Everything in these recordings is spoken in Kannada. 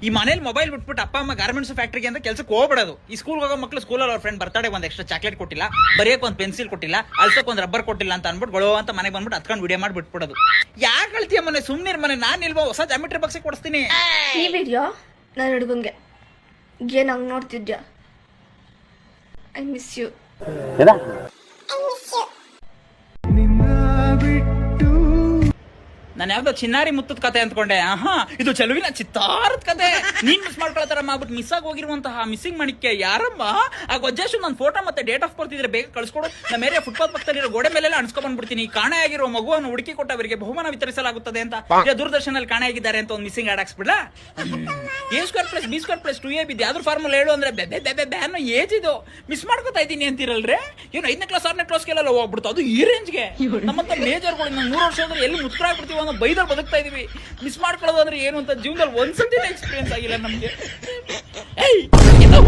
ಈ ಮನೇಲಿ ಮೊಬೈಲ್ ಬಿಟ್ಬಿಟ್ಟು ಅಪ್ಪ ಅಮ್ಮ ಗಾರ್ಮೆಂಟ್ಸ್ ಫ್ಯಾಕ್ಟ್ರಿಗೆ ಅಂತ ಕೆಲಸಕ್ಕೆ ಹೋಗ್ಬಿಡೋದು. ಈ ಸ್ಕೂಲ್ ಹೋಗೋ ಮಕ್ಳು ಸ್ಕೂಲಲ್ಲಿ ಅವ್ರ ಫ್ರೆಂಡ್ ಬರ್ತಡೆ ಒಂದ್ ಎಕ್ಸ್ಟ್ರಾ ಚಾಕ್ಲೇಟ್ ಕೊಟ್ಟಿಲ್ಲ, ಬರೆಯಕ್ ಒಂದ್ ಪೆನ್ಸಿಲ್ ಕೊಟ್ಟಿಲ್ಲ, ಅಲ್ಸಕ್ ಒಂದ್ ರಬ್ಬರ್ ಕೊಟ್ಟಿಲ್ಲ ಅಂತ ಅನ್ಬಿಟ್ಟು ಗೊಳೋ ಅಂತ ಮನೆಗೆ ಬಂದ್ಬಿಟ್ಟು ಹತ್ಕೊಂಡು ವಿಡಿಯೋ ಮಾಡಿ ಬಿಟ್ಬಿಡೋದು. ಯಾಕೆ ಹೇಳ್ತೀಯ ಮನೆ ಸುಮ್ನಿರ್ ಮನೆ, ನಾನ್ ಇಲ್ವಾ ಹೊಸ ಜಾಮಿಟ್ರಿ ಬಾಕ್ಸ್ ಕೊಡಿಸ್ತೀನಿ. ಈ ವಿಡಿಯೋ ನಾನು ಹುಡುಗಂಗೆ ಏನ್ ಹಂಗ್ ನೋಡ್ತಿದ್ಯಾ? I miss you. ನಾನು ಯಾವ್ದೋ ಚಿನ್ನಾರಿ ಮುತ್ತದ ಕತೆ ಅಂದ್ಕೊಂಡೆ. ಇದು ಚೆಲುವಿನ ಚಿತ್ತಾರದ ಕತೆ. ನೀನ್ ಮಿಸ್ ಮಾಡ್ಕೊಳ್ತಾರ ಮಾಡ್ಬಿಟ್ಟು ಮಿಸ್ ಆಗಿ ಹೋಗಿರುವಂತಹ ಮಿಸ್ಸಿಂಗ್ ಮಣಿಕ್ಕೆ ಯಾರಮ್ಮ ಆ ಗೊಜ್ಜೇಶು ನನ್ನ ಫೋಟೋ ಮತ್ತೆ ಡೇಟ್ ಆಫ್ ಬರ್ತ್ ಇದ್ರೆ ಬೇಗ ಕಳ್ಸ್ಕೊಡು. ನಮ್ಮ ಏರಿಯಾ ಫುಟ್ಪಾತ್ ಪಕ್ಕದಲ್ಲಿರೋ ಗೋಡೆ ಮೇಲೆಲ್ಲ ಅನ್ಸ್ಕೊಂಡ್ ಬಂದ್ಬಿಡ್ತೀನಿ. ಕಾಣೆ ಆಗಿರೋ ಮಗುವನ್ನು ಹುಡುಕಿ ಕೊಟ್ಟವರಿಗೆ ಬಹುಮಾನ ವಿತರಿಸಲಾಗುತ್ತದೆ ಅಂತ ದೂರದರ್ಶನಲ್ಲಿ ಕಾಣೆ ಆಗಿದ್ದಾರೆ ಅಂತ ಒಂದು ಮಿಸ್ಸಿಂಗ್ ಆಡ್ ಹಾಕ್ಸ್ಬಿಡ್ಲಾ? A square plus B square plus 2AB ಯಾವ್ದು ಫಾರ್ಮುಲಾ ಹೇಳು ಅಂದ್ರೆ ಅನ್ನೋ ಏಜ್ ಇದು. ಮಿಸ್ ಮಾಡ್ಕೊತಾ ಇದ್ದೀನಿ ಅಂತಿರಲ್ರಿ. ಏನು 5ನೇ ಕ್ಲಾಸ್ 6ನೇ ಕ್ಲಾಸ್ಗೆಲ್ಲ ಹೋಗ್ಬಿಡ್ತು, ಅದು ಈ ರೇಂಜ್ಗೆ. ನಮ್ಮಂತ ಮೇಜರ್ಗಳು 3 ವರ್ಷ ಅಂದ್ರೆ ಎಲ್ಲಿ ಮುತ್ಕರಾಗ್ಬಿಡ್ತೀವಿ ಅನ್ನೋ ಬೈದಲ್ಲಿ ಬದುಕ್ತಾ ಇದೀವಿ. ಮಿಸ್ ಮಾಡ್ಕೊಳ್ಳೋದು ಅಂದ್ರೆ ಏನು ಅಂತ ಜೀವನದಲ್ಲಿ ಒಂದ್ಸತಿ ಎಕ್ಸ್ಪೀರಿಯನ್ಸ್ ಆಗಿಲ್ಲ ನಮ್ಗೆ.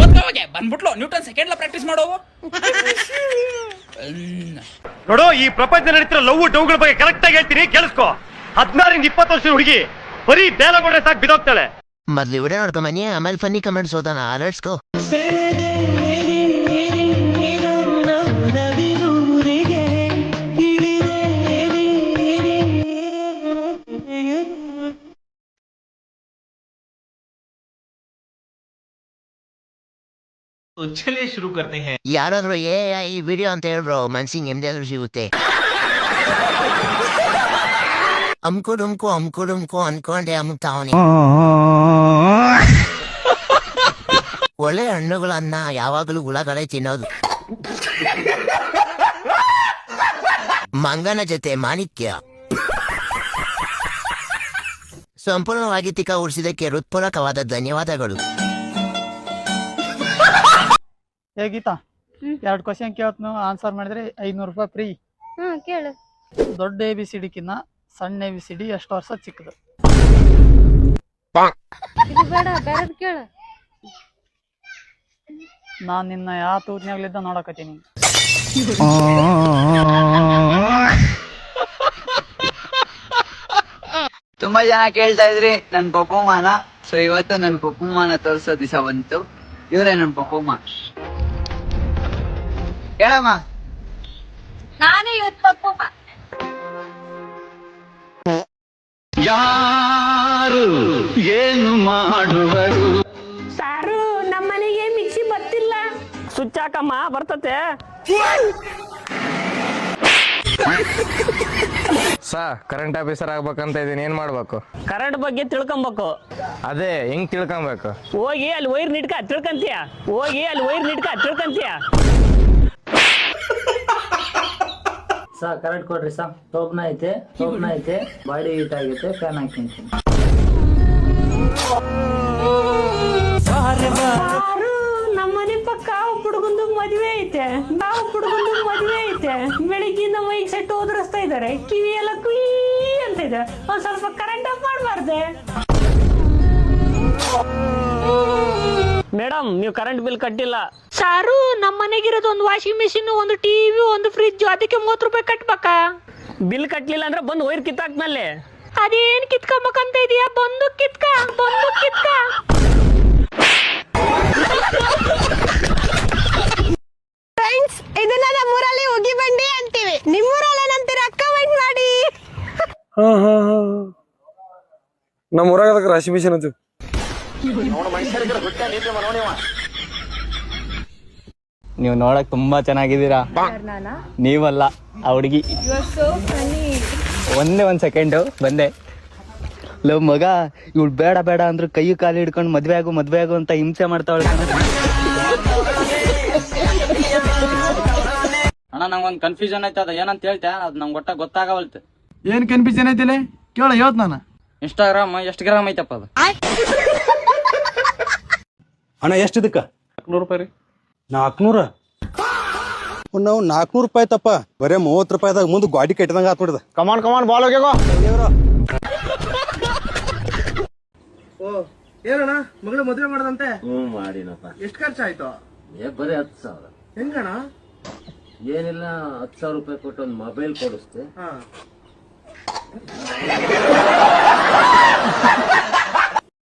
ಓದ್ಕೋವಾಗೆ ಬಂದ್ಬಿಟ್ಲು ನ್ಯೂಟನ್ ಸೆಕೆಂಡ್ ಲಾ ಪ್ರಾಕ್ಟೀಸ್ ಮಾಡೋವು. ನೋಡು, ಈ ಪ್ರಪಂಚ ನಡೀತಿರೋ ಲವ್ ಡೌಗಳ ಬಗ್ಗೆ ಕರೆಕ್ಟ್ ಆಗಿ ಹೇಳ್ತೀನಿ, ಕೇಳಿಸ್ಕೊ. 16 ಇಂದ 20 ವರ್ಷದ ಹುಡುಗಿ ಬರೀ ಡೈಲಾಗ್ ಹೊಡ್ರೆ ಸಾಕು ಬಿದೋಗ್ತಾಳೆ. ಮೊದ್ಲು ವಿಡಿಯೋ ನೋಡ್ಕೊಂಬನ್ನಿ, ಆಮೇಲೆ ಫನ್ನಿ ಕಮೆಂಟ್ಸ್ ಓದೋಣ. Let's go. तो चलिए शुरू करते हैं. ಯಾರಾದ್ರೂ ಈ ವಿಡಿಯೋ ಅಂತ ಹೇಳ್ಬ್ರೋ, ಮನ್ಸಿಗೆ ನೆಮ್ಮದಿ ಸಿಗುತ್ತೆ. ಅಮ್ಕು ಅನ್ಕೊಂಡೆ ಅಮ್ತಾವನಿ. ಒಳ್ಳೆ ಹಣ್ಣುಗಳನ್ನ ಯಾವಾಗಲೂ ಹುಳಗಳೇ ತಿನ್ನೋದು. ಮಂಗನ ಜೊತೆ ಮಾಣಿಕ್ಯ. ಸಂಪೂರ್ಣವಾಗಿ ತಿಕ್ಕ ಉಳಿಸಿದಕ್ಕೆ ಹೃತ್ಪೂರ್ವಕವಾದ ಧನ್ಯವಾದಗಳು. ಗೀತಾ, 2 ಕ್ವಶನ್ ಕೇಳ್ತ ಆನ್ಸರ್ ಮಾಡಿದ್ರೆ 500 ರೂಪಾಯಿ ಫ್ರೀ. ಕೇಳು. ದೊಡ್ಡ ABCD ಕಿನ್ನ ಸಣ್ಣ ABCD ಎಷ್ಟು ವರ್ಷ ಚಿಕ್ಕದು? ಇದು ಬೇಡ, ಬೇರೆ ಕೇಳು. ನಾನ್ ನಿನ್ನ ಯಾವ ತೂತ್ನ್ಯಾಗ್ಲಿದ್ದ ನೋಡಕತ್ತೀನಿ. ತುಂಬಾ ಜನ ಕೇಳ್ತಾ ಇದ್ರಿ ನನ್ ಪಪ್ಪುಮಾನ. ಸೊ ಇವತ್ತು ನನ್ ಪಪ್ಪುಮಾನ ತೋರ್ಸೋ ದಿವಸ ಬಂತು. ಇವ್ರೆ ನನ್ ಪಪ್ಪುಮ್ಮ. ಹೇಳಮ್ಮ. ನಾನೇ ಇವತ್ತು ಪಪ್ಪುಮ್ಮ. ಯಾರು ಏನು ಮಾಡುವರು? ಸಾರು, ನಮ್ಮನೆಗೆ ಮಿಕ್ಸಿ ಬರ್ತಿಲ್ಲ. ಸ್ವಿಚ್ ಹಾಕಮ್ಮ, ಬರ್ತತೆ. ಕರೆಂಟ್ ಆಫೀಸರ್ ಆಗ್ಬೇಕಂತ ಇದೀನಿ, ಏನ್ ಮಾಡ್ಬೇಕು? ಕರೆಂಟ್ ಬಗ್ಗೆ ತಿಳ್ಕೊಬೇಕು. ಅದೇ ಹೆಂಗ್ ತಿಳ್ಕೊಬೇಕು? ಹೋಗಿ ಅಲ್ಲಿ ವೈರ್ ನಿಟ್ಕ ತಿಳ್ಕಂತೀಯ. ಕರೆಕ್ಟ್ ಕೊಡ್ರಿ ಸಾ. ಟೋಪ್ನ ಐತೆ, ಬಾಡಿ ಹೀಟ್ ಆಗೈತೆ, ಫ್ಯಾನ್ ಹಾಕ್ತೀನಿ. ನಮ್ಮನೆ ಪಕ್ಕ ಹುಡುಗಂದು ಮದುವೆ ಐತೆ. ಬೆಳಿಗ್ಗಿಂದ ಮೈಕ್ ಸೆಟ್ ಓದಿಸ್ತಾ ಇದಾರೆ. ಕಿವಿ ಎಲ್ಲ ಕುಯ್ ಅಂತ ಇದೆ. ಒಂದ್ ಸ್ವಲ್ಪ ಕರೆಂಟ್ ಆಫ್ ಮಾಡಬಾರ್ದೆ? ಮೇಡಮ್, ನೀವು ಕರೆಂಟ್ ಬಿಲ್ ಕಟ್ಟಿಲ್ಲ. ಸಾರು, ನಮ್ಮ ಮನೆಗಿರೋದು ಒಂದು ವಾಷಿಂಗ್ ಮಿಷಿನ್, ಒಂದು ಟಿವಿ, ಒಂದು ಫ್ರಿಜ್, ಅದಕ್ಕೆ 30 ರೂಪಾಯಿ ಕಟ್ಬೇಕಾ? ಬಿಲ್ ಕಟ್ಲಿಲ್ಲ ಅಂದ್ರೆ ಬಂದು ವೈರ್ ಕಿತ್ತಾಕ್ಮೇಲೆ. ಅದೇನ್ ಕಿತ್ಕೊಂಬೇಕಂತ ಇದೀಯಾ? ಬಂದು ಕಿತ್ಕ. ಫ್ರೆಂಡ್ಸ್, ಇದನ್ನ ನಮ್ಮೂರಲ್ಲಿ ಉಗಿ ಬಂಡಿ ಅಂತೀವಿ. ನಿಮ್ಮೂರಲ್ಲಿ ಏನಂತೀರಾ? ಕಮೆಂಟ್ ಮಾಡಿ. ನಮ್ಮ ಊರಾಗ ರಾಶಿ ಮಿಷನ್ ಅಂತೀವಿ. ನೀವು ನೋಡಕ್ ತುಂಬಾ ಚೆನ್ನಾಗಿದ್ದೀರಾ. ನೀವಲ್ಲ, ಆ ಹುಡುಗಿ. ಒಂದ್ ಸೆಕೆಂಡ್ ಬಂದೆ. ಲವ್ ಮಗ, ಇವಳು ಬೇಡ ಅಂದ್ರೆ ಕೈ ಕಾಲು ಹಿಡ್ಕೊಂಡು ಮದ್ವೆ ಆಗು ಅಂತ ಹಿಂಸೆ ಮಾಡ್ತಾವಳ. ಅಣ್ಣ, ನಂಗೊಂದು ಕನ್ಫ್ಯೂಷನ್ ಐತೆ, ಅದ ಏನಂತ ಹೇಳ್ತಾ? ಅದು ನಂಗೆ ಗೊತ್ತಾಗವಲ್ತು. ಏನ್ ಕನ್ಫ್ಯೂಷನ್ ಐತಿಲೆ? ಕೇಳ, ಇವತ್ ನಾನು ಇನ್ಸ್ಟಾಗ್ರಾಮ್ ಎಷ್ಟು ಗ್ರಾಮ್ ಐತಪ್ಪ ಅದು? ಅಣ್ಣ, ಎಷ್ಟು ಇದಕ್ಕ? 400 ರೂಪಾಯಿ ರೀ. 400? ನಾವು 400 ರೂಪಾಯಿ ತಪ್ಪ, ಬರೇ 30 ರೂಪಾಯಿದಾಗ ಮುಂದೆ ಗಾಡಿ ಕಟ್ಟಿದಂಗ ಆತ್ಬಿಡ್ದ. ಕಮಾನ್ ಬಾಲ್ ಹೋಗ್ಯಾಗೋ. ಏನಣ್ಣ, ಮಗಳು ಮದುವೆ ಮಾಡದಂತೆ? ಮಾಡಿನಪ್ಪ. ಎಷ್ಟು ಖರ್ಚಾಯ್ತು? ಬರೀ 10,000. ಹೆಂಗಣ? ಏನಿಲ್ಲ, 10,000 ರೂಪಾಯಿ ಕೊಟ್ಟು ಒಂದು ಮೊಬೈಲ್ ಕೊಡಿಸ್ತೆ.